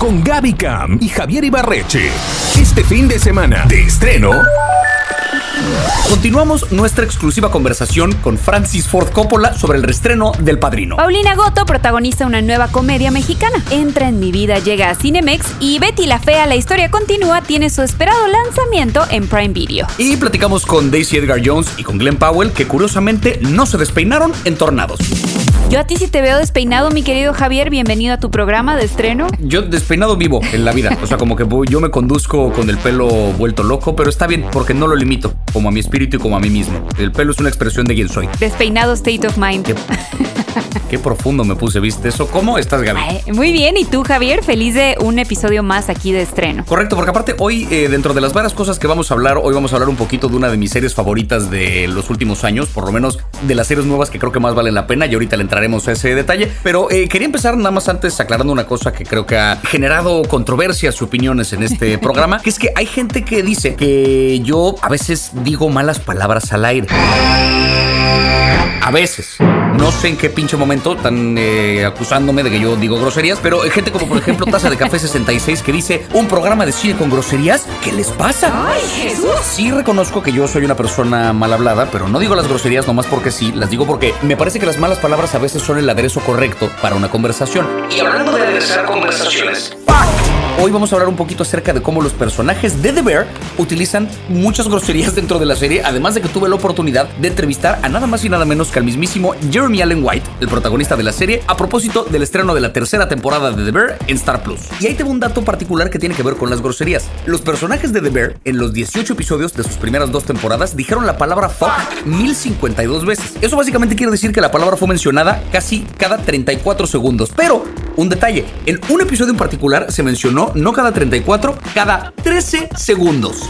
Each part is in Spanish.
con Gaby Cam y Javier Ibarreche. Este fin de semana, de estreno... Continuamos nuestra exclusiva conversación con Francis Ford Coppola sobre el reestreno del Padrino. Paulina Gotto protagoniza una nueva comedia mexicana. Entra en mi vida, llega a Cinemex y Betty la Fea, la historia continúa, tiene su esperado lanzamiento en Prime Video. Y platicamos con Daisy Edgar Jones y con Glenn Powell, que curiosamente no se despeinaron en Tornados. Yo a ti sí te veo despeinado, mi querido Javier. Bienvenido a tu programa de estreno. Yo despeinado vivo en la vida. O sea, como que yo me conduzco con el pelo vuelto loco, pero está bien porque no lo limito, como a mi espíritu y como a mí mismo. El pelo es una expresión de quién soy. Despeinado state of mind. Qué profundo me puse, ¿viste eso? ¿Cómo estás, Gaby? Muy bien, ¿y tú, Javier? Feliz de un episodio más aquí de estreno. Correcto, porque aparte hoy, dentro de las varias cosas que vamos a hablar, hoy vamos a hablar un poquito de una de mis series favoritas de los últimos años, por lo menos de las series nuevas que creo que más valen la pena, y ahorita le entraremos a ese detalle, pero quería empezar nada más antes aclarando una cosa que creo que ha generado controversias y opiniones en este programa, que es que hay gente que dice que yo a veces digo malas palabras al aire. A veces. No sé en qué pinche momento están acusándome de que yo digo groserías, pero hay gente como por ejemplo Taza de Café 66 que dice, ¿un programa de cine con groserías? ¿Qué les pasa? ¡Ay, Jesús! Sí reconozco que yo soy una persona mal hablada, pero no digo las groserías nomás porque sí, las digo porque me parece que las malas palabras a veces son el aderezo correcto para una conversación. Y hablando de aderezar conversaciones, hoy vamos a hablar un poquito acerca de cómo los personajes de The Bear utilizan muchas groserías dentro de la serie, además de que tuve la oportunidad de entrevistar a nada más y nada menos que al mismísimo Jeremy Allen White, el protagonista de la serie, a propósito del estreno de la tercera temporada de The Bear en Star Plus. Y ahí tengo un dato particular que tiene que ver con las groserías. Los personajes de The Bear, en los 18 episodios de sus primeras 2 temporadas, dijeron la palabra fuck 1052 veces. Eso básicamente quiere decir que la palabra fue mencionada casi cada 34 segundos. Pero, un detalle, en un episodio en particular se mencionó no cada 34, cada 13 segundos.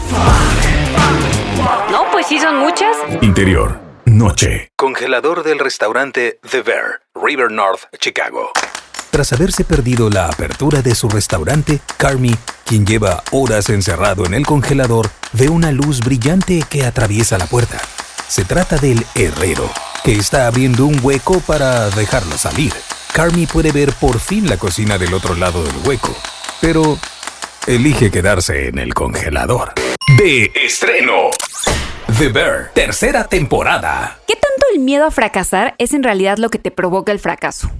No, pues sí son muchas. Interior, noche. Congelador del restaurante The Bear, River North, Chicago. Tras haberse perdido la apertura de su restaurante, Carmy, quien lleva horas encerrado en el congelador, ve una luz brillante que atraviesa la puerta. Se trata del herrero, que está abriendo un hueco para dejarla salir. Carmy puede ver por fin la cocina del otro lado del hueco, pero elige quedarse en el congelador. De estreno, The Bear, tercera temporada. ¿Qué tanto el miedo a fracasar es en realidad lo que te provoca el fracaso?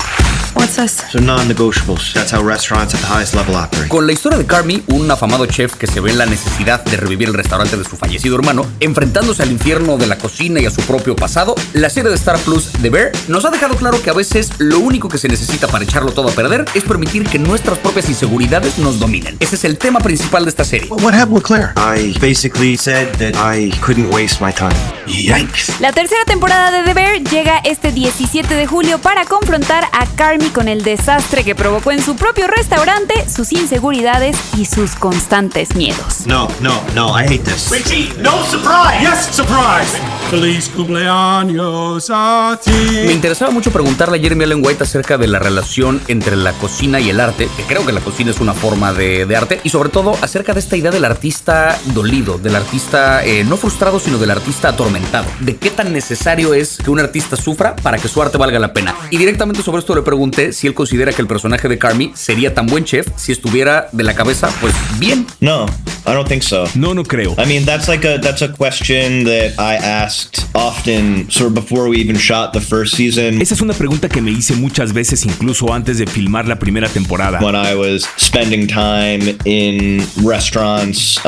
What's this? So non-negotiables. That's how restaurants at the highest level operate. Con la historia de Carmy, un afamado chef que se ve en la necesidad de revivir el restaurante de su fallecido hermano, enfrentándose al infierno de la cocina y a su propio pasado, la serie de Star Plus The Bear nos ha dejado claro que a veces lo único que se necesita para echarlo todo a perder es permitir que nuestras propias inseguridades nos dominen. Ese es el tema principal de esta serie. What happened with Claire? I basically said that I couldn't waste my time. Yikes. La tercera temporada de The Bear llega este 17 de julio para confrontar a Carmy con el desastre que provocó en su propio restaurante, sus inseguridades y sus constantes miedos. No, I hate this. Richie, no surprise! Yes, surprise! Feliz cumpleaños a ti. Me interesaba mucho preguntarle a Jeremy Allen White acerca de la relación entre la cocina y el arte, que creo que la cocina es una forma de arte, y sobre todo acerca de esta idea del artista dolido, del artista no frustrado, sino del artista atormentado. De qué tan necesario es que un artista sufra para que su arte valga la pena. Y directamente sobre esto le pregunté si él considera que el personaje de Carmy sería tan buen chef si estuviera de la cabeza, pues bien. No, I don't think so. No creo. I mean, that's a question that I asked often sort of before we even shot the first season. Esa es una pregunta que me hice muchas veces, incluso antes de filmar la primera temporada. When I was spending time in restaurants,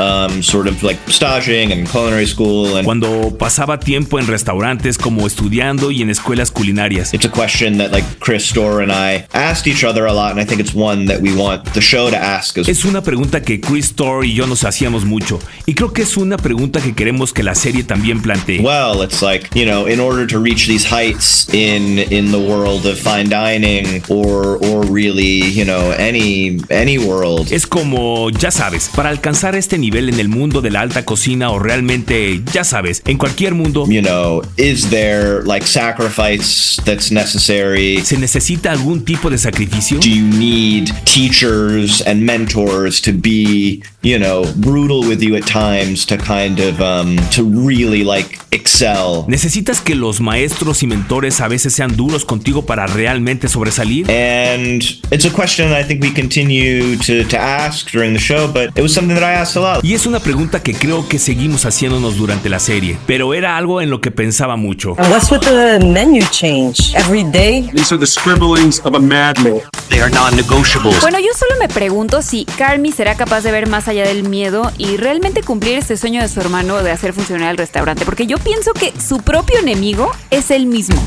sort of like staging and culinary school. And cuando pasaba tiempo en restaurantes como estudiando y en escuelas culinarias. It's a question that like Chris Storer and I asked each other a lot, and I think it's one that we want the show to ask as well. Es una pregunta que Chris Storer y yo nos hacíamos mucho, y creo que es una pregunta que queremos que la serie también plantee. Well, it's like, you know, in order to reach these heights in the world of fine dining or really, you know, any world. Es como, ya sabes, para alcanzar este nivel en el mundo de la alta cocina o realmente, ya sabes, en cualquier mundo. You know, is there like sacrifice that's necessary? ¿Se necesita algún tipo de sacrificio? Do you need teachers and mentors to be brutal with you at times to kind of to really like excel. ¿Necesitas que los maestros y mentores a veces sean duros contigo para realmente sobresalir? And it's a question I think we continue to ask during the show, but it was something that I asked a lot. Y es una pregunta que creo que seguimos haciéndonos durante la serie, pero era algo en lo que pensaba mucho. And what's with the menu change every day? These are the scribblings of a madman. They are non-negotiables. Bueno, yo solo me pregunto si Carmy será capaz de ver más allá del miedo y realmente cumplir este sueño de su hermano de hacer funcionar el restaurante, porque yo pienso que su propio enemigo es él mismo.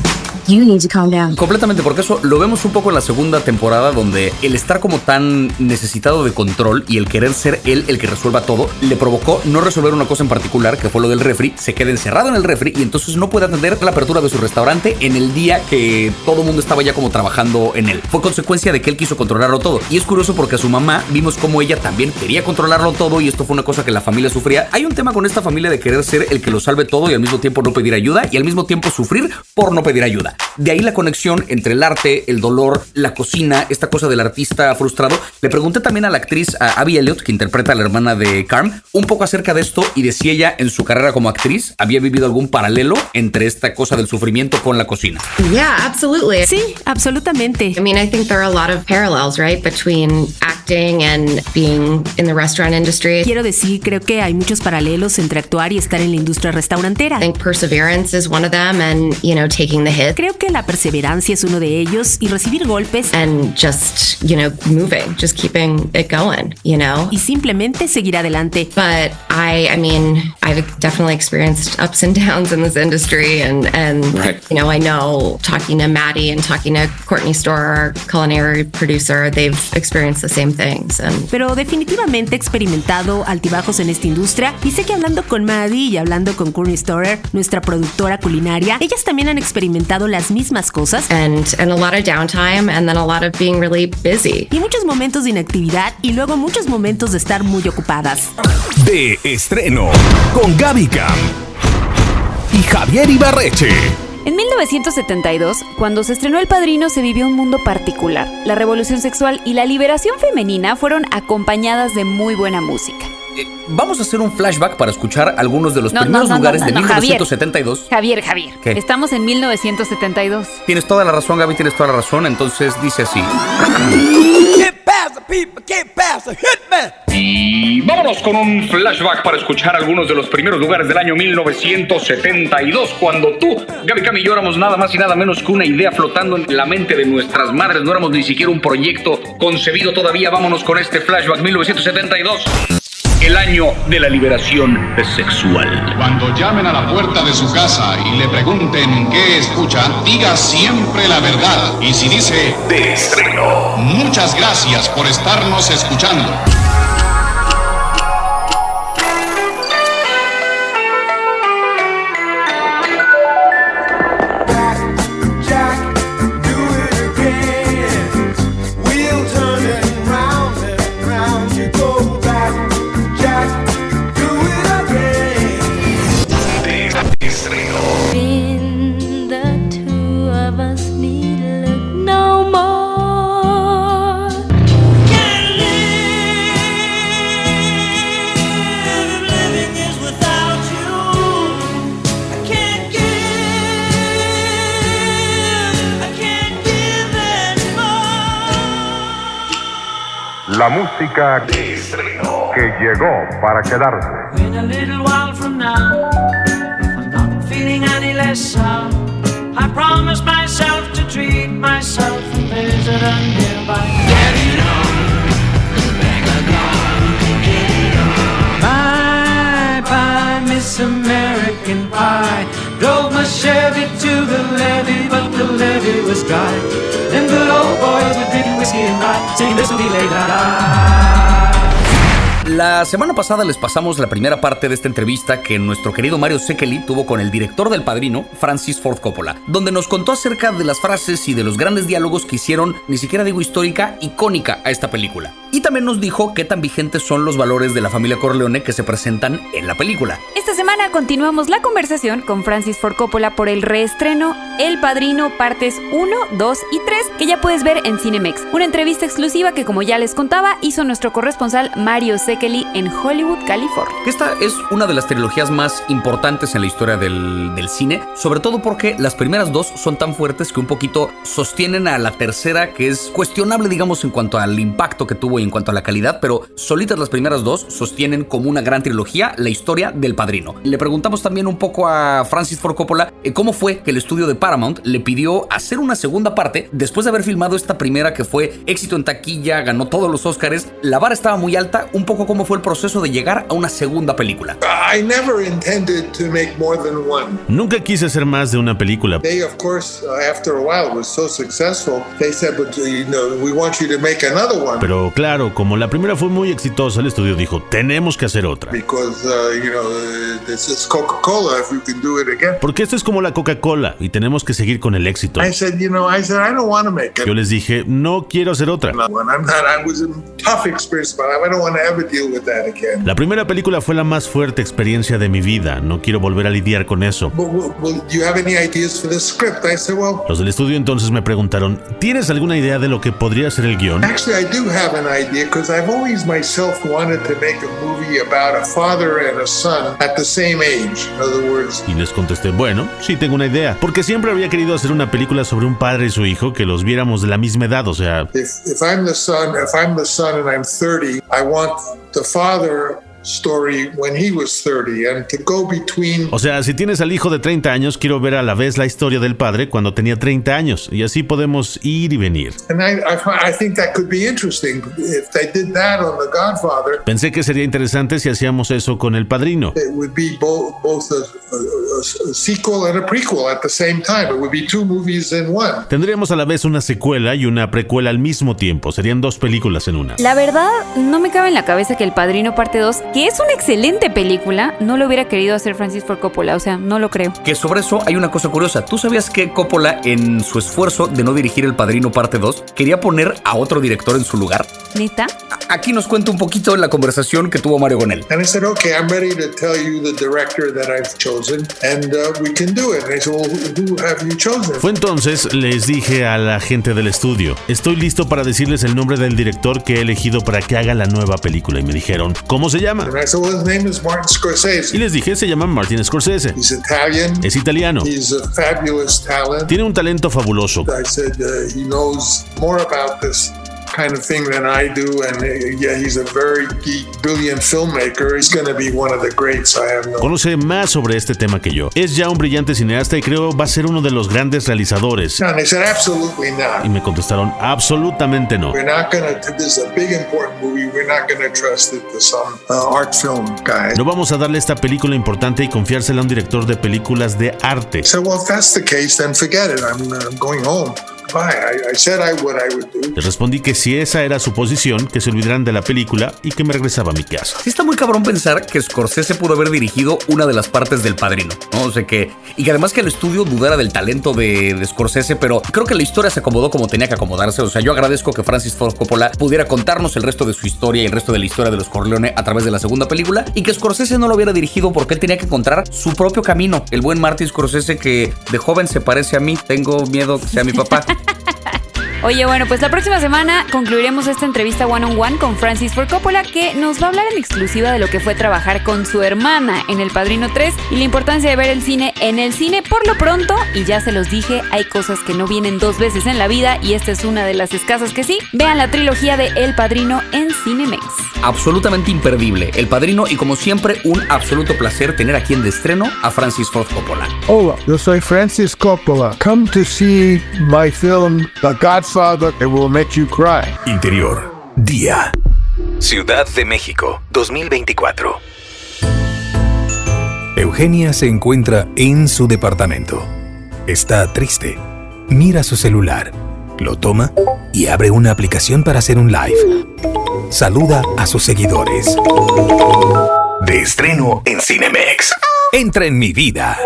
You need to calm down. Completamente, porque eso lo vemos un poco en la segunda temporada, donde el estar como tan necesitado de control y el querer ser él el que resuelva todo, le provocó no resolver una cosa en particular, que fue lo del refri. Se queda encerrado en el refri y entonces no puede atender la apertura de su restaurante en el día que todo el mundo estaba ya como trabajando en él. Fue consecuencia de que él quiso controlarlo todo. Y es curioso porque a su mamá vimos como ella también quería controlarlo todo, y esto fue una cosa que la familia sufría. Hay un tema con esta familia de querer ser el que lo salve todo y al mismo tiempo no pedir ayuda, y al mismo tiempo sufrir por no pedir ayuda. De ahí la conexión entre el arte, el dolor, la cocina, esta cosa del artista frustrado. Le pregunté también a la actriz, a Abby Elliott, que interpreta a la hermana de Carm, un poco acerca de esto, y de si ella en su carrera como actriz había vivido algún paralelo entre esta cosa del sufrimiento con la cocina. Yeah, absolutely. Sí, absolutamente. I mean, I think there are a lot of parallels, right, between acting and being in the restaurant industry. Quiero decir, creo que hay muchos paralelos entre actuar y estar en la industria restaurantera. I think perseverance is one of them, and, taking the hit. Creo que la perseverancia es uno de ellos, y recibir golpes. And just, moving, just keeping it going, Y simplemente seguir adelante. But I mean, I've definitely experienced ups and downs in this industry, and right. I know, talking to Maddie and talking to Courtney Storr, our culinary producer, they've experienced the same things. Pero definitivamente he experimentado altibajos en esta industria, y sé que hablando con Maddie y hablando con Courtney Storr, nuestra productora culinaria, ellas también han experimentado las mismas cosas. And a lot of downtime, and then a lot of being really busy. Y muchos momentos de inactividad, y luego muchos momentos de estar muy ocupadas. De estreno, con Gaby Cam y Javier Ibarreche. En 1972, cuando se estrenó El Padrino, se vivió un mundo particular. La revolución sexual y la liberación femenina fueron acompañadas de muy buena música. Vamos a hacer un flashback para escuchar algunos de los primeros lugares de 1972. Javier. ¿Qué? Estamos en 1972. Tienes toda la razón, Gaby, tienes toda la razón. Entonces dice así. ¿Qué pasa, people? ¿Qué pasa? Hitman. Y vámonos con un flashback para escuchar algunos de los primeros lugares del año 1972, cuando tú, Gaby Cam y yo éramos nada más y nada menos que una idea flotando en la mente de nuestras madres. No éramos ni siquiera un proyecto concebido todavía. Vámonos con este flashback 1972. El año de la liberación sexual. Cuando llamen a la puerta de su casa y le pregunten qué escuchan, diga siempre la verdad. Y si dice de estreno, muchas gracias por estarnos escuchando. La música que llegó para quedarse. In a little while from now, if I'm not feeling any less sound, I promise myself to treat myself and visit a nearby. Get it on, make a gone, get it on. Bye, bye, Miss American Pie. Drove my Chevy to the levee, but the levee was dry. And good old boys were drinking whiskey and rye, singing this will be late night. La semana pasada les pasamos la primera parte de esta entrevista que nuestro querido Mario Sekeli tuvo con el director del Padrino, Francis Ford Coppola, donde nos contó acerca de las frases y de los grandes diálogos que hicieron, ni siquiera digo histórica, icónica a esta película. Y también nos dijo qué tan vigentes son los valores de la familia Corleone que se presentan en la película. Esta semana continuamos la conversación con Francis Ford Coppola por el reestreno El Padrino partes 1, 2 y 3, que ya puedes ver en Cinemex. Una entrevista exclusiva que, como ya les contaba, hizo nuestro corresponsal Mario Sekeli Berkeley en Hollywood, California. Esta es una de las trilogías más importantes en la historia del cine, sobre todo porque las primeras dos son tan fuertes que un poquito sostienen a la tercera, que es cuestionable, digamos, en cuanto al impacto que tuvo y en cuanto a la calidad, pero solitas las primeras dos sostienen como una gran trilogía la historia del Padrino. Le preguntamos también un poco a Francis Ford Coppola cómo fue que el estudio de Paramount le pidió hacer una segunda parte después de haber filmado esta primera que fue éxito en taquilla, ganó todos los Óscares, la vara estaba muy alta, un poco cómo fue el proceso de llegar a una segunda película. I never intended to make more than one. Nunca quise hacer más de una película. They, of course, after a while was so successful, they said, but we want you to make another one. Pero claro, como la primera fue muy exitosa, el estudio dijo, tenemos que hacer otra. Because this is Coca-Cola, if you can do it again. Porque esto es como la Coca-Cola y tenemos que seguir con el éxito. I said, I don't want to make it. Yo les dije, no quiero hacer otra. I was a tough experience, but I don't want to ever deal with that again. La primera película fue la más fuerte experiencia de mi vida. No quiero volver a lidiar con eso. Do you have any ideas for the script? I said, well. Los del estudio entonces me preguntaron, ¿tienes alguna idea de lo que podría ser el guión? Actually, I do have an idea because I've always myself wanted to make a movie about a father and a son at the same age. In other words. Y les contesté, bueno, sí tengo una idea, porque siempre había querido hacer una película sobre un padre y su hijo que los viéramos de la misma edad, o sea. If I'm the son and I'm 30, I want the father story when he was 30 and to go between. O sea, si tienes al hijo de 30 años, quiero ver a la vez la historia del padre cuando tenía 30 años y así podemos ir y venir. And I think that could be interesting if they did that on The Godfather. Pensé que sería interesante si hacíamos eso con El Padrino. It would be both a sequel and a prequel at the same time. It would be two movies in one. Tendríamos a la vez una secuela y una precuela al mismo tiempo. Serían dos películas en una. La verdad, no me cabe en la cabeza que El Padrino Parte 2, que es una excelente película, no lo hubiera querido hacer Francis Ford Coppola, o sea, no lo creo. Que sobre eso hay una cosa curiosa. ¿Tú sabías que Coppola, en su esfuerzo de no dirigir El Padrino Parte 2, quería poner a otro director en su lugar? ¿Neta? Aquí nos cuenta un poquito en la conversación que tuvo Mario con él. And I said, okay, I'm ready to tell you the director that I've chosen, and we can do it. And they said, well, who have you chosen? Fue entonces, les dije a la gente del estudio, estoy listo para decirles el nombre del director que he elegido para que haga la nueva película. Y me dijeron, ¿cómo se llama? And I said, well, his name is Martin Scorsese. Y les dije, se llama Martin Scorsese. He's Italian. Es italiano. He's a fabulous talent. Tiene un talento fabuloso. I said, he knows more about this kind of thing than I do, and he's a very geek, brilliant filmmaker. He's going to be one of the greats. I have no. Conoce más sobre este tema que yo. Es ya un brillante cineasta y creo va a ser uno de los grandes realizadores. And they said, absolutely not. Y me contestaron, absolutamente no. We're not going to. This is a big important movie. We're not going to trust it to some art film guy. No vamos a darle esta película importante y confiársela a un director de películas de arte. So, well, if that's the case, then forget it. I'm going home. I said what I would do. Le respondí que si esa era su posición, que se olvidaran de la película y que me regresaba a mi casa. Sí, está muy cabrón pensar que Scorsese pudo haber dirigido una de las partes del Padrino, ¿no? O sea que además que el estudio dudara del talento de Scorsese, pero creo que la historia se acomodó como tenía que acomodarse. O sea, yo agradezco que Francis Ford Coppola pudiera contarnos el resto de su historia y el resto de la historia de los Corleone a través de la segunda película, y que Scorsese no lo hubiera dirigido porque él tenía que encontrar su propio camino. El buen Martin Scorsese, que de joven se parece a mí, tengo miedo que sea mi papá. Oye, bueno, pues la próxima semana concluiremos esta entrevista one-on-one con Francis Ford Coppola, que nos va a hablar en exclusiva de lo que fue trabajar con su hermana en El Padrino 3 y la importancia de ver el cine en el cine. Por lo pronto, y ya se los dije, hay cosas que no vienen dos veces en la vida y esta es una de las escasas que sí. Vean la trilogía de El Padrino en Cinemex. Absolutamente imperdible, El Padrino, y como siempre, un absoluto placer tener aquí en de estreno a Francis Ford Coppola. Hola, yo soy Francis Coppola. Come to see my film The Godfather. It will make you cry. Interior, día. Ciudad de México, 2024. Eugenia se encuentra en su departamento. Está triste. Mira su celular, lo toma y abre una aplicación para hacer un live. Saluda a sus seguidores. De estreno en Cinemex. Entra en mi vida.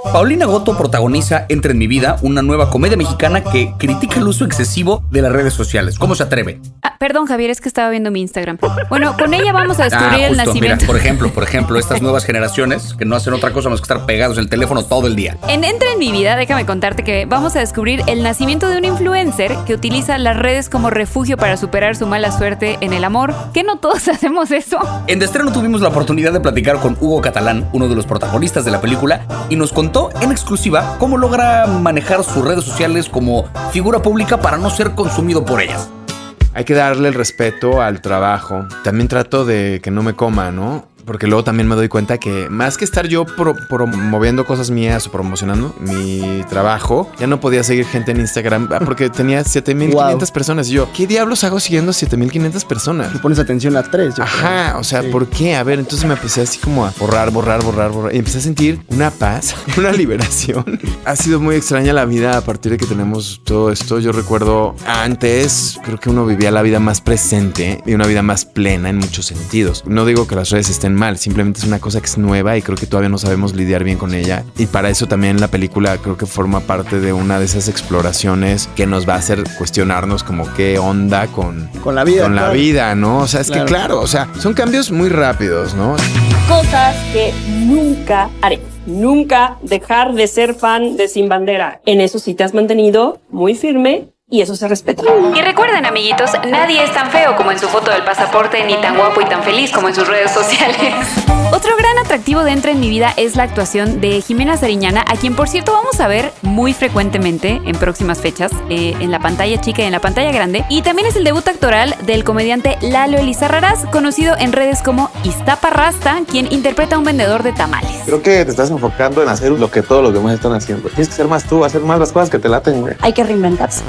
Paulina Goto protagoniza Entra en mi vida, una nueva comedia mexicana que critica el uso excesivo de las redes sociales. ¿Cómo se atreve? Perdón, Javier, es que estaba viendo mi Instagram. Bueno, con ella vamos a descubrir el nacimiento. Mira, por ejemplo, estas nuevas generaciones que no hacen otra cosa más que estar pegados en el teléfono todo el día. En Entra en mi vida, déjame contarte que vamos a descubrir el nacimiento de un influencer que utiliza las redes como refugio para superar su mala suerte en el amor. ¿Que no todos hacemos eso? En De Estreno tuvimos la oportunidad de platicar con Hugo Catalán, uno de los protagonistas de la película, y nos contó en exclusiva cómo logra manejar sus redes sociales como figura pública para no ser consumido por ellas. Hay que darle el respeto al trabajo. También trato de que no me coma, ¿no? Porque luego también me doy cuenta que más que estar yo promoviendo cosas mías o promocionando mi trabajo, ya no podía seguir gente en Instagram porque tenía 7,500 personas. Y yo, ¿qué diablos hago siguiendo 7,500 personas? Le pones atención a 3. Ajá, o sea, sí. ¿Por qué? A ver, entonces me empecé así como a borrar. Y empecé a sentir una paz, una liberación. Ha sido muy extraña la vida a partir de que tenemos todo esto. Yo recuerdo antes, creo que uno vivía la vida más presente y una vida más plena en muchos sentidos. No digo que las redes estén mal, simplemente es una cosa que es nueva y creo que todavía no sabemos lidiar bien con ella, y para eso también la película creo que forma parte de una de esas exploraciones que nos va a hacer cuestionarnos como qué onda con la vida, con la vida, ¿no? O sea, es que claro, o sea, son cambios muy rápidos, ¿no? Cosas que nunca haré. Nunca dejar de ser fan de Sin Bandera. En eso sí te has mantenido muy firme. Y eso se respeta. Y recuerden, amiguitos, nadie es tan feo como en su foto del pasaporte, ni tan guapo y tan feliz como en sus redes sociales. Otro gran atractivo de Entra en mi vida es la actuación de Jimena Sariñana, a quien por cierto vamos a ver muy frecuentemente en próximas fechas, en la pantalla chica y en la pantalla grande. Y también es el debut actoral del comediante Lalo Elizarrarás, conocido en redes como Iztaparrasta, quien interpreta a un vendedor de tamales. Creo que te estás enfocando en hacer lo que todos los demás están haciendo. Tienes que ser más tú, hacer más las cosas que te laten, güey. Hay que reinventarse.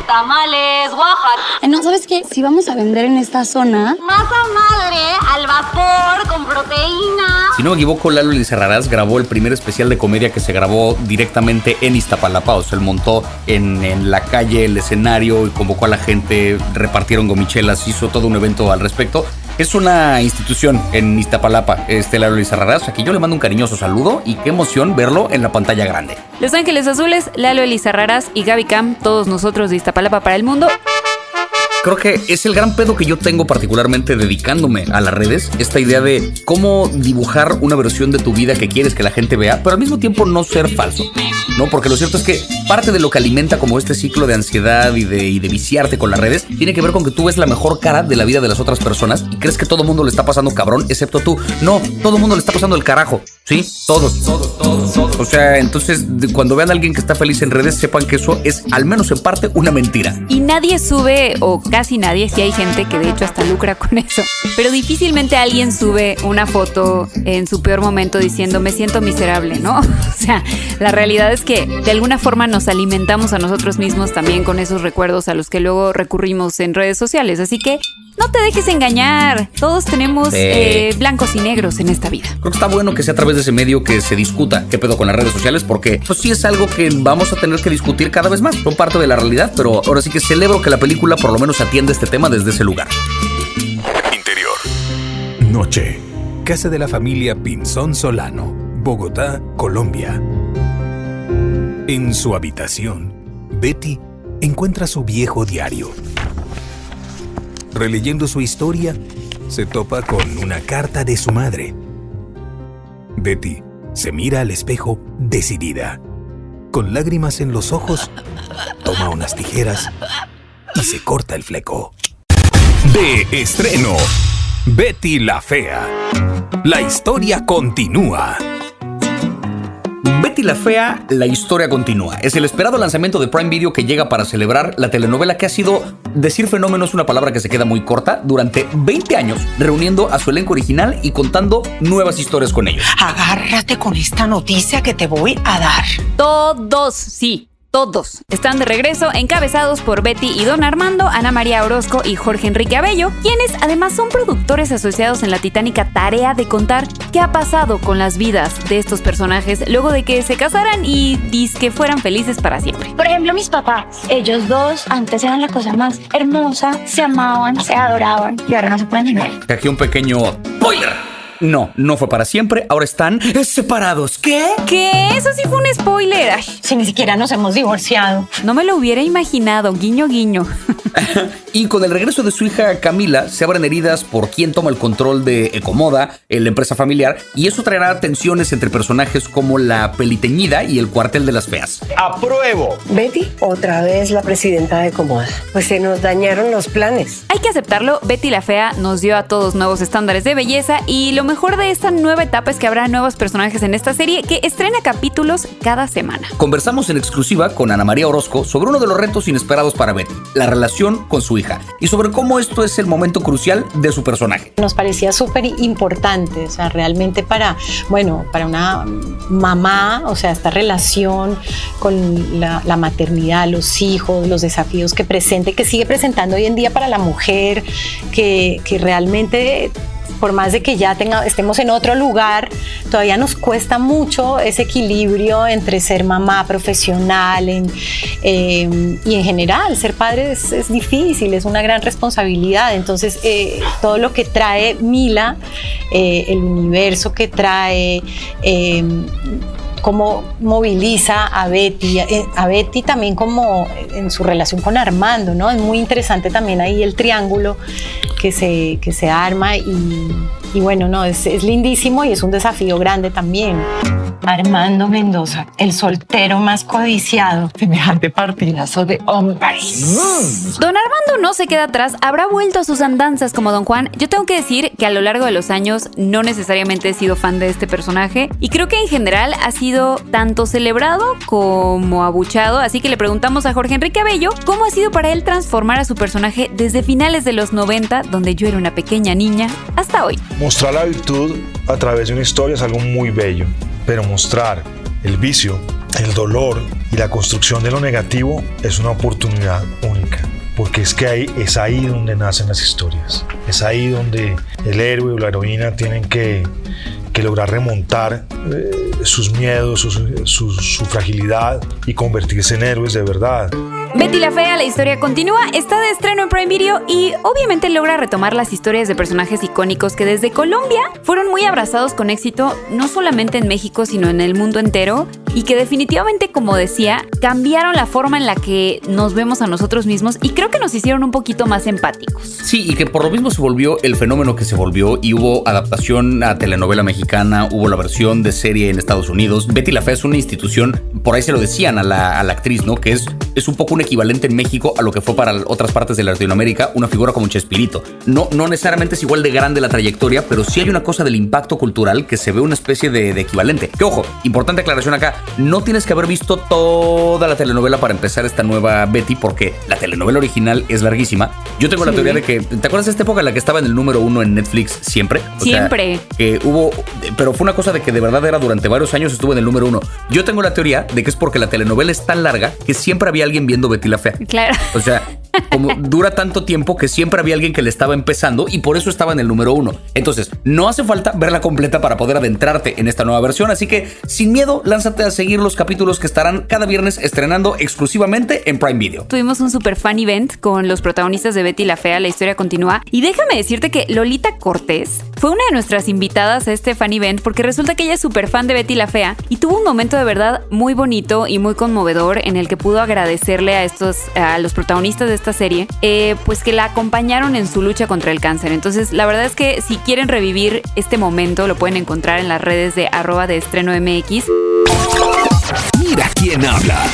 Tamales, Oaxaca. No, ¿sabes qué? Si vamos a vender en esta zona, masa madre al vapor con proteína. Si no me equivoco, Lalo Elizarrarás grabó el primer especial de comedia que se grabó directamente en Iztapalapa. O sea, él montó en la calle el escenario y convocó a la gente, repartieron gomichelas, hizo todo un evento al respecto. Es una institución en Iztapalapa, Lalo Elizarrarás, a quien yo le mando un cariñoso saludo y qué emoción verlo en la pantalla grande. Los Ángeles Azules, Lalo Elizarrarás y Gaby Cam, todos nosotros de Iztapalapa para el mundo. Creo que es el gran pedo que yo tengo particularmente dedicándome a las redes, esta idea de cómo dibujar una versión de tu vida que quieres que la gente vea, pero al mismo tiempo no ser falso, ¿no? Porque lo cierto es que parte de lo que alimenta como este ciclo de ansiedad y de viciarte con las redes tiene que ver con que tú ves la mejor cara de la vida de las otras personas y crees que todo el mundo le está pasando cabrón, excepto tú. No, todo el mundo le está pasando el carajo, ¿sí? Todos. O sea, entonces cuando vean a alguien que está feliz en redes, sepan que eso es al menos en parte una mentira. Y nadie sube, o casi nadie, si hay gente que de hecho hasta lucra con eso, pero difícilmente alguien sube una foto en su peor momento diciendo me siento miserable, ¿no? O sea, la realidad es que de alguna forma nos alimentamos a nosotros mismos también con esos recuerdos a los que luego recurrimos en redes sociales, así que no te dejes engañar, todos tenemos blancos y negros en esta vida. Creo que está bueno que sea a través de ese medio que se discuta qué pedo con las redes sociales, porque pues sí es algo que vamos a tener que discutir cada vez más, son parte de la realidad, pero ahora sí que celebro que la película por lo menos atiende este tema desde ese lugar. Interior. Noche. Casa de la familia Pinzón Solano, Bogotá, Colombia. En su habitación, Betty encuentra su viejo diario. Releyendo su historia, se topa con una carta de su madre. Betty se mira al espejo decidida. Con lágrimas en los ojos, toma unas tijeras y se corta el fleco. De estreno, Betty la Fea. La historia continúa. Betty la Fea, la historia continúa. Es el esperado lanzamiento de Prime Video que llega para celebrar la telenovela que ha sido, decir fenómeno es una palabra que se queda muy corta, durante 20 años, reuniendo a su elenco original y contando nuevas historias con ellos. Agárrate con esta noticia que te voy a dar. Todos, sí. Todos están de regreso, encabezados por Betty y Don Armando, Ana María Orozco y Jorge Enrique Abello, quienes además son productores asociados en la titánica tarea de contar qué ha pasado con las vidas de estos personajes luego de que se casaran y dizque fueran felices para siempre. Por ejemplo, mis papás, ellos dos antes eran la cosa más hermosa, se amaban, se adoraban y ahora no se pueden ver. Aquí un pequeño spoiler. No fue para siempre. Ahora están separados. ¿Qué? ¿Qué? Eso sí fue un spoiler. Ay, Si ni siquiera nos hemos divorciado. no me lo hubiera imaginado. Guiño, guiño. Y con el regreso de su hija Camila, se abren heridas por quién toma el control de Ecomoda, la empresa familiar, y eso traerá tensiones entre personajes como la Peliteñida y el Cuartel de las Feas. ¡Apruebo! Betty, otra vez la presidenta de Comoda. Pues se nos dañaron los planes. Hay que aceptarlo, Betty la Fea nos dio a todos nuevos estándares de belleza y lo mejor de esta nueva etapa es que habrá nuevos personajes en esta serie que estrena capítulos cada semana. Conversamos en exclusiva con Ana María Orozco sobre uno de los retos inesperados para Betty, la relación con su hija, y sobre cómo esto es el momento crucial de su personaje. Nos parecía súper importante, o sea, realmente para una mamá, o sea, esta relación con la maternidad, los hijos, los desafíos que sigue presentando hoy en día para la mujer, que realmente, por más de que ya estemos en otro lugar, todavía nos cuesta mucho ese equilibrio entre ser mamá profesional y en general ser padre es difícil, es una gran responsabilidad. Entonces todo lo que trae Mila, el universo que trae, cómo moviliza a Betty también como en su relación con Armando, ¿no? Es muy interesante también ahí el triángulo que se arma y bueno, no, es lindísimo y es un desafío grande también. Armando Mendoza, el soltero más codiciado. Semejante partidazo de hombres. Don Armando no se queda atrás, habrá vuelto a sus andanzas como Don Juan. Yo tengo que decir que a lo largo de los años no necesariamente he sido fan de este personaje y creo que en general ha sido tanto celebrado como abuchado, así que le preguntamos a Jorge Enrique Abello cómo ha sido para él transformar a su personaje desde finales de los 90, donde yo era una pequeña niña, hasta hoy. Mostrar la virtud a través de una historia es algo muy bello, pero mostrar el vicio, el dolor y la construcción de lo negativo es una oportunidad única, porque es que es ahí donde nacen las historias, es ahí donde el héroe o la heroína tienen que lograr remontar sus miedos, su fragilidad y convertirse en héroes de verdad. Betty la Fea, la historia continúa, está de estreno en Prime Video y obviamente logra retomar las historias de personajes icónicos que desde Colombia fueron muy abrazados con éxito, no solamente en México sino en el mundo entero, y que definitivamente, como decía, cambiaron la forma en la que nos vemos a nosotros mismos y creo que nos hicieron un poquito más empáticos. Sí, y que por lo mismo se volvió el fenómeno que se volvió y hubo adaptación a telenovela mexicana, hubo la versión de serie en Estados Unidos. Betty la Fea es una institución, por ahí se lo decían a la actriz, ¿no? Que es un poco un equivalente en México a lo que fue para otras partes de Latinoamérica, una figura como Chespirito. No necesariamente es igual de grande la trayectoria, pero sí hay una cosa del impacto cultural que se ve una especie de equivalente. Que ojo, importante aclaración acá, no tienes que haber visto toda la telenovela para empezar esta nueva Betty, porque la telenovela original es larguísima. Yo tengo la teoría de que, ¿te acuerdas de esta época en la que estaba en el número 1 en Netflix siempre? Siempre. Que hubo, pero fue una cosa de que de verdad era durante varios años estuvo en el número 1. Yo tengo la teoría de que es porque la telenovela es tan larga que siempre había alguien viendo Betty la Fea. Claro. O sea, como dura tanto tiempo que siempre había alguien que le estaba empezando y por eso estaba en el número 1. Entonces, no hace falta verla completa para poder adentrarte en esta nueva versión, así que sin miedo, lánzate a seguir los capítulos que estarán cada viernes estrenando exclusivamente en Prime Video. Tuvimos un super fan event con los protagonistas de Betty la Fea, la historia continúa, y déjame decirte que Lolita Cortés fue una de nuestras invitadas a este fan event porque resulta que ella es súper fan de Betty la Fea y tuvo un momento de verdad muy bonito y muy conmovedor en el que pudo agradecerle a los protagonistas de esta serie, pues que la acompañaron en su lucha contra el cáncer. Entonces, la verdad es que si quieren revivir este momento, lo pueden encontrar en las redes de @deestrenomx. Mira quién habla.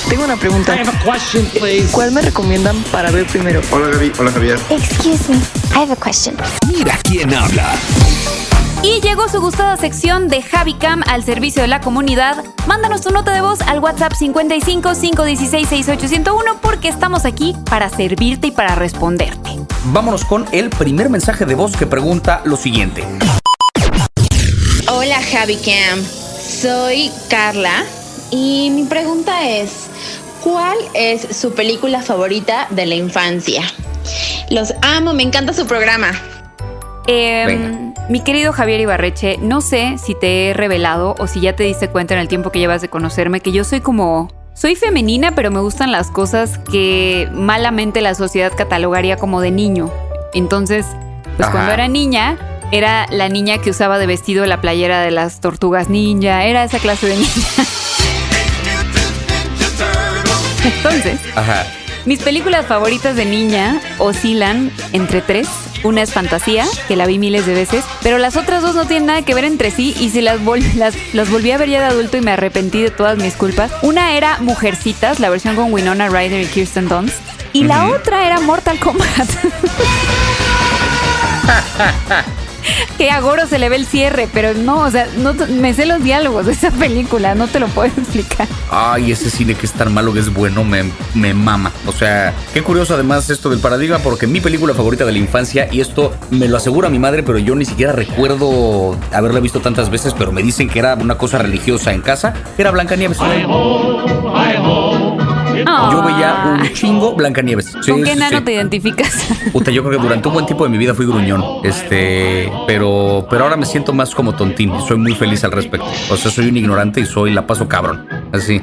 Tengo una pregunta. ¿Cuál me recomiendan para ver primero? Hola Gaby, hola Javier. Excuse me, I have a question. Mira quién habla. Y llegó su gustada sección de Javicam al servicio de la comunidad. Mándanos tu nota de voz al WhatsApp 55 516 68101 porque estamos aquí para servirte y para responderte. Vámonos con el primer mensaje de voz que pregunta lo siguiente. Hola Javicam, soy Carla y mi pregunta es, ¿cuál es su película favorita de la infancia? Los amo, me encanta su programa. Mi querido Javier Ibarreche, no sé si te he revelado o si ya te diste cuenta en el tiempo que llevas de conocerme que yo soy femenina, pero me gustan las cosas que malamente la sociedad catalogaría como de niño. Entonces, pues cuando era niña, Era la niña que usaba de vestido la playera de las tortugas ninja. Era esa clase de niña. Entonces, mis películas favoritas de niña oscilan entre 3. Una es Fantasía, que la vi miles de veces, pero las otras 2 no tienen nada que ver entre sí y si las volví a ver ya de adulto y me arrepentí de todas mis culpas. Una era Mujercitas, la versión con Winona Ryder y Kirsten Dunst, y la otra era Mortal Kombat. Que a Goro se le ve el cierre, pero no, o sea, no me sé los diálogos de esa película, no te lo puedo explicar. Ay, ese cine que es tan malo que es bueno, me mama. O sea, qué curioso además esto del paradigma, porque mi película favorita de la infancia, y esto me lo asegura mi madre, pero yo ni siquiera recuerdo haberla visto tantas veces, pero me dicen que era una cosa religiosa en casa, era Blancanieves. Yo veía un chingo Blancanieves. Sí, ¿con qué enano te identificas? Puta, yo creo que durante un buen tiempo de mi vida fui gruñón. Pero ahora me siento más como tontín y soy muy feliz al respecto. O sea, soy un ignorante y la paso cabrón. Así.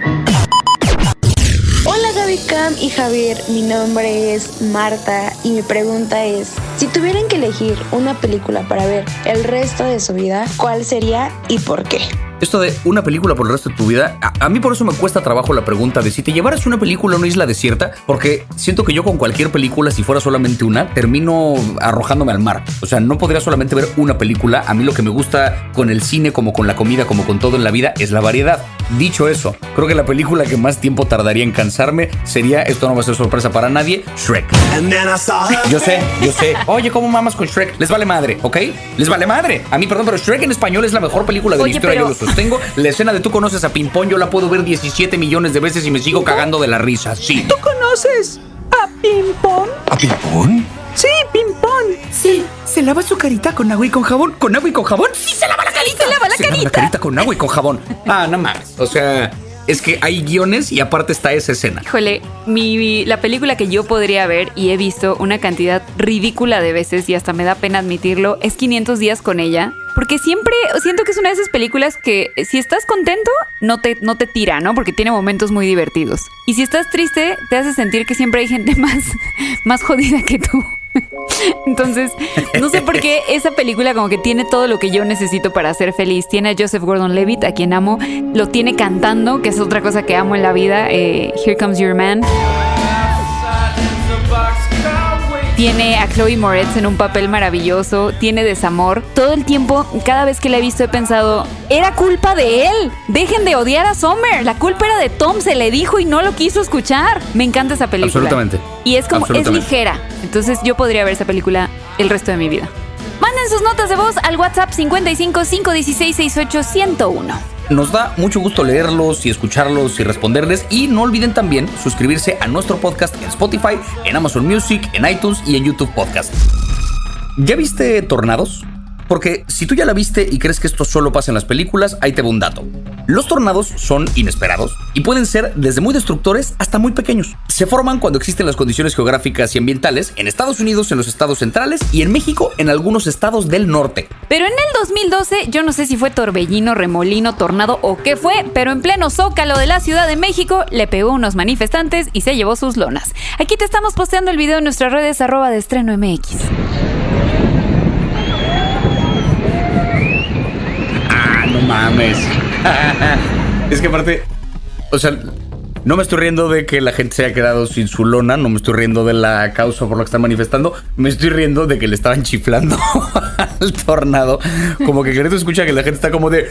Hola Gaby Cam y Javier, mi nombre es Marta y mi pregunta es, si tuvieran que elegir una película para ver el resto de su vida, ¿cuál sería y por qué? Esto de una película por el resto de tu vida, a mí por eso me cuesta trabajo la pregunta de si te llevaras una película a una isla desierta, porque siento que yo con cualquier película, si fuera solamente una, termino arrojándome al mar. O sea, no podría solamente ver una película. A mí lo que me gusta con el cine, como con la comida, como con todo en la vida, es la variedad. Dicho eso, creo que la película que más tiempo tardaría en cansarme sería, esto no va a ser sorpresa para nadie, Shrek. Yo sé. Oye, ¿cómo mamas con Shrek? Les vale madre, ¿ok? Les vale madre. A mí, perdón, pero Shrek en español es la mejor película de la historia, yo lo sostengo. La escena de Tú conoces a Pimpón, yo la puedo ver 17 millones de veces y me sigo cagando de la risa, sí. ¿Tú conoces a Pimpón? ¿A Pimpón? Sí, Pimpón. Sí. ¿Se lava su carita con agua y con jabón? ¿Con agua y con jabón? Sí, se lava la carita. Se lava la carita con agua y con jabón. Ah, no mames. O sea, es que hay guiones y aparte está esa escena. Híjole, la película que yo podría ver y he visto una cantidad ridícula de veces y hasta me da pena admitirlo, es 500 días con ella. Porque siempre siento que es una de esas películas que si estás contento, no te tira, ¿no? Porque tiene momentos muy divertidos. Y si estás triste, te hace sentir que siempre hay gente más jodida que tú. Entonces, no sé por qué esa película como que tiene todo lo que yo necesito para ser feliz. Tiene a Joseph Gordon-Levitt, a quien amo. Lo tiene cantando, que es otra cosa que amo en la vida. Here Comes Your Man. Tiene a Chloe Moretz en un papel maravilloso. Tiene desamor. Todo el tiempo, cada vez que la he visto he pensado, era culpa de él. Dejen de odiar a Summer. La culpa era de Tom, se le dijo y no lo quiso escuchar. Me encanta esa película. Absolutamente. Y es como, es ligera. Entonces yo podría ver esa película el resto de mi vida. Manden sus notas de voz al WhatsApp 55 516 68 101. Nos da mucho gusto leerlos y escucharlos y responderles. Y no olviden también suscribirse a nuestro podcast en Spotify, en Amazon Music, en iTunes y en YouTube Podcast. ¿Ya viste Tornados? Porque si tú ya la viste y crees que esto solo pasa en las películas, ahí te va un dato. Los tornados son inesperados y pueden ser desde muy destructores hasta muy pequeños. Se forman cuando existen las condiciones geográficas y ambientales en Estados Unidos, en los estados centrales y en México, en algunos estados del norte. Pero en el 2012, yo no sé si fue torbellino, remolino, tornado o qué fue, pero en pleno Zócalo de la Ciudad de México le pegó a unos manifestantes y se llevó sus lonas. Aquí te estamos posteando el video en nuestras redes @deestreno.mx. No mames. Es que aparte, o sea, no me estoy riendo de que la gente se haya quedado sin su lona, no me estoy riendo de la causa por la que están manifestando, me estoy riendo de que le estaban chiflando al tornado. Como que Querétaro escucha que la gente está como de...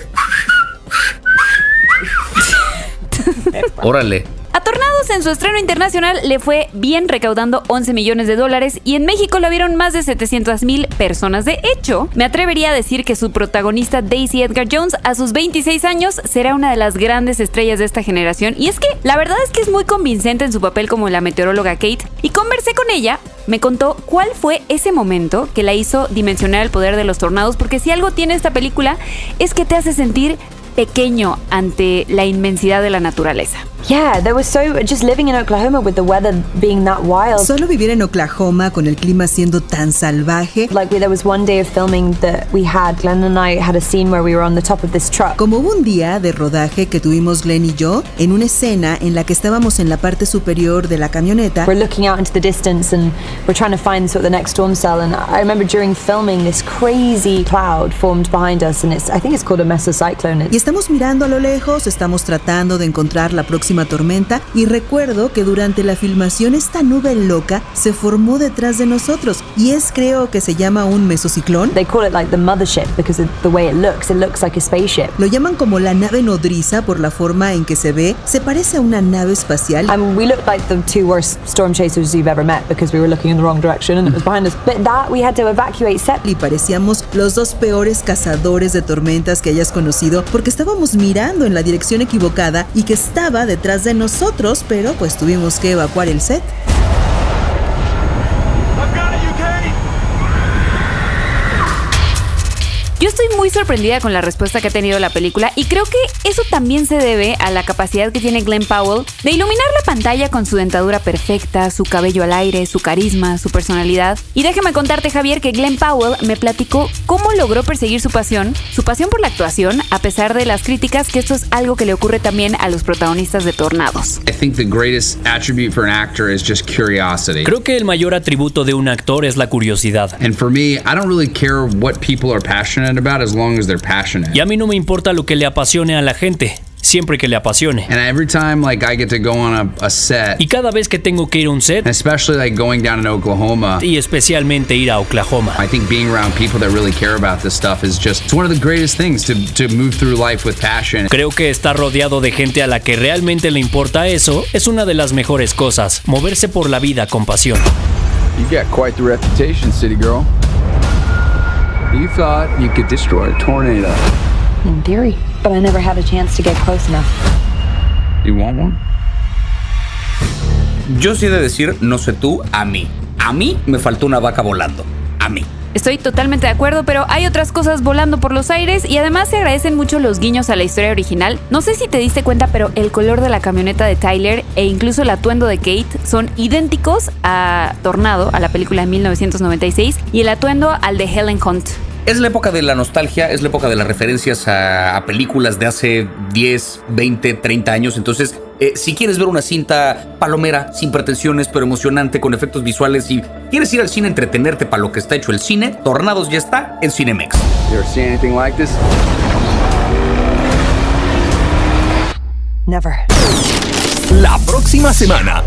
Órale. A Tornados en su estreno internacional le fue bien, recaudando $11 millones y en México la vieron más de 700,000 personas. De hecho, me atrevería a decir que su protagonista Daisy Edgar Jones a sus 26 años será una de las grandes estrellas de esta generación, y es que la verdad es que es muy convincente en su papel como la meteoróloga Kate, y conversé con ella, me contó cuál fue ese momento que la hizo dimensionar el poder de los tornados, porque si algo tiene esta película es que te hace sentir pequeño ante la inmensidad de la naturaleza. Yeah, there was just living in Oklahoma with the weather being that wild. Solo vivir en Oklahoma con el clima siendo tan salvaje. There was one day of filming that we had, Glenn and I had a scene where we were on the top of this truck. Como hubo un día de rodaje que tuvimos Glenn y yo en una escena en la que estábamos en la parte superior de la camioneta. We're looking out into the distance and we're trying to find sort of the next storm cell, and I remember during filming this crazy cloud formed behind us, and I think it's called a mesocyclone. Y estamos mirando a lo lejos, estamos tratando de encontrar la próxima tormenta, y recuerdo que durante la filmación esta nube loca se formó detrás de nosotros, y creo que se llama un mesociclón. They call it like the mothership because of the way it looks like a spaceship. Lo llaman como la nave nodriza por la forma en que se ve, se parece a una nave espacial. We looked like the two worst storm chasers you've ever met because we were looking in the wrong direction and it was behind us. But that we had to evacuate set. Y parecíamos los dos peores cazadores de tormentas que hayas conocido porque estábamos mirando en la dirección equivocada y que estaba detrás de nosotros, pero pues tuvimos que evacuar el set. Yo estoy muy sorprendida con la respuesta que ha tenido la película y creo que eso también se debe a la capacidad que tiene Glenn Powell de iluminar la pantalla con su dentadura perfecta, su cabello al aire, su carisma, su personalidad. Y déjame contarte, Javier, que Glenn Powell me platicó cómo logró perseguir su pasión por la actuación, a pesar de las críticas, que esto es algo que le ocurre también a los protagonistas de Tornados. I think the greatest attribute for an actor is just curiosity. Creo que el mayor atributo de un actor es la curiosidad. And for me, I don't really care what people are passionate about as long as they're passionate. Y a mí no me importa lo que le apasione a la gente, siempre que le apasione. And every time I get to go on a set. Y cada vez que tengo que ir a un set, especially going down in Oklahoma. Y especialmente ir a Oklahoma. I think being around people that really care about this stuff is just one of the greatest things to move through life with passion. Creo que estar rodeado de gente a la que realmente le importa eso es una de las mejores cosas, moverse por la vida con pasión. You got quite the reputation, city girl. You thought you could destroy a tornado. In theory, but I never had a chance to get close enough. You want one? Yo sí he de decir, no sé tú, a mí me faltó una vaca volando. A mí. Estoy totalmente de acuerdo, pero hay otras cosas volando por los aires y además se agradecen mucho los guiños a la historia original. No sé si te diste cuenta, pero el color de la camioneta de Tyler e incluso el atuendo de Kate son idénticos a Tornado, a la película de 1996, y el atuendo al de Helen Hunt. Es la época de la nostalgia, es la época de las referencias a películas de hace 10, 20, 30 años. Entonces, si quieres ver una cinta palomera, sin pretensiones, pero emocionante, con efectos visuales, y quieres ir al cine a entretenerte para lo que está hecho el cine, Tornados ya está en Cinemex. You ever seen anything like this? Never. La próxima semana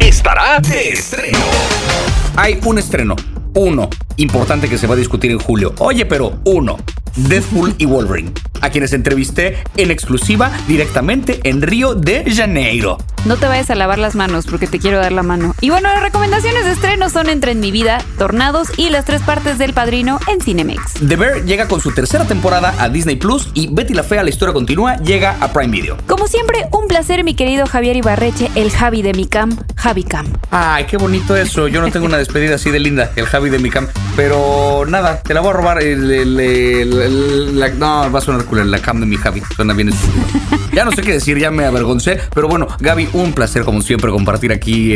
estará de estreno. Hay un estreno. Uno, importante que se va a discutir en julio. Oye, pero uno, Deadpool y Wolverine, a quienes entrevisté en exclusiva directamente en Río de Janeiro. No te vayas a lavar las manos porque te quiero dar la mano. Y bueno, las recomendaciones de estreno son Entra en mi vida, Tornados y las 3 partes del Padrino en Cinemex. The Bear llega con su tercera temporada a Disney Plus y Betty la Fea, la historia continúa, llega a Prime Video. Como siempre, un placer, mi querido Javier Ibarreche, el Javi de mi cam, Javi Cam. Ay, qué bonito eso. Yo no tengo una despedida así de linda, el Javi de mi cam. Pero nada, te la voy a robar. No, va a sonar cool, la cam de mi Javi. Suena bien estúpido. Ya no sé qué decir, ya me avergoncé. Pero bueno, Gaby, un placer como siempre compartir aquí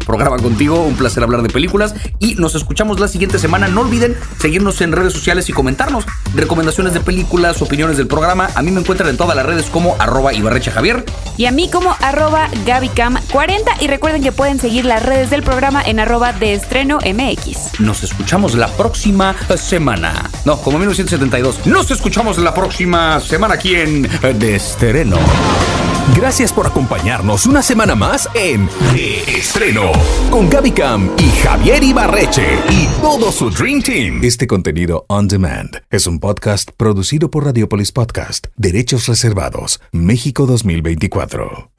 programa contigo. Un placer hablar de películas. Y nos escuchamos la siguiente semana. No olviden seguirnos en redes sociales y comentarnos recomendaciones de películas, opiniones del programa. A mí me encuentran en todas las redes como @IbarrecheJavier. Y a mí como @GabyCam40. Y recuerden que pueden seguir las redes del programa en @deestrenomx. Nos escuchamos la próxima semana. No, como 1972. Nos escuchamos la próxima semana aquí en De Estreno. Gracias por acompañarnos una semana más en De Estreno con Gaby Cam y Javier Ibarreche y todo su Dream Team. Este contenido on demand es un podcast producido por Radiopolis Podcast. Derechos reservados. México 2024.